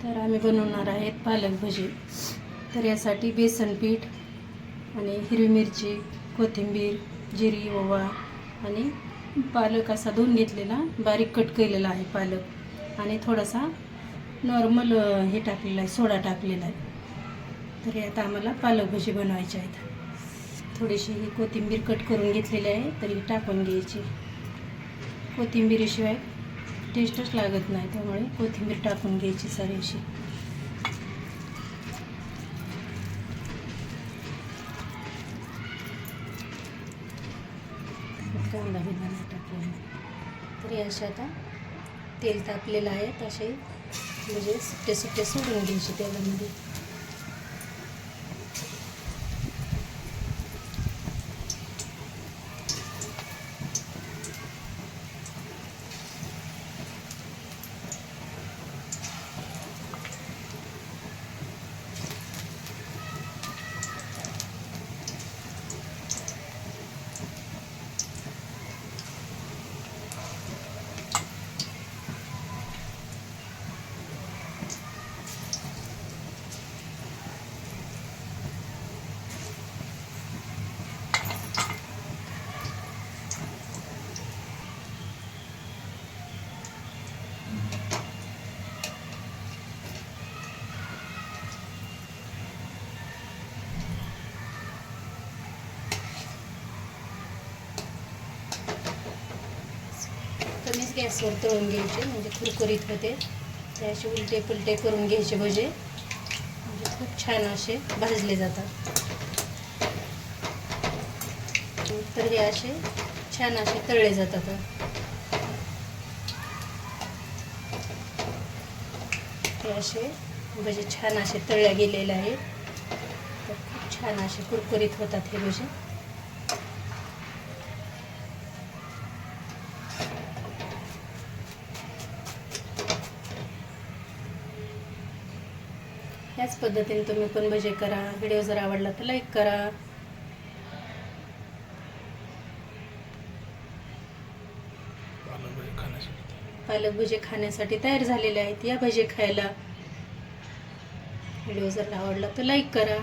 तर आम्ही बनवणार आहेत पालक भजी. तर यासाठी बेसन पीठ आणि हिरवी मिरची, कोथिंबीर, जिरी, ओवा आणि पालक असा धुवून घेतलेला बारीक कट केलेला आहे पालक आणि थोडासा नॉर्मल हे टाकलेलं आहे, सोडा टाकलेला आहे. तर आता आम्हाला पालक भजी बनवायचे आहेत. थोडीशी ही कोथिंबीर कट करून घेतलेली आहे, तर ही टाकून घ्यायची. कोथिंबीरीशिवाय टेस्टच लागत नाही, त्यामुळे कोथिंबीर टाकून घ्यायची सारीशी. कांदा बिंदा टाकून तर हे असे आता तेल तापलेलं आहे, तसे म्हणजे सुट्टे सुट्टे सोडून घ्यायचे तेलामध्ये. कमीच गॅसवर तळून घ्यायचे, म्हणजे कुरकुरीत होते. ते असे उलटे पुलटे करून घ्यायचे भजे, म्हणजे खूप छान असे भाजले जातात. तर हे असे छान असे तळले जातात. हे असे भजे छान असे तळले गेलेले आहेत. तर खूप छान असे कुरकुरीत होतात हे भजे. ह्याच पद्धतीने तुम्ही पण भजे करा. व्हिडिओ जर आवडला तर लाईक करा. पालक भजे खाण्यासाठी तयार झालेले आहेत. या भजे खायला. व्हिडिओ जर आवडला तर लाईक करा.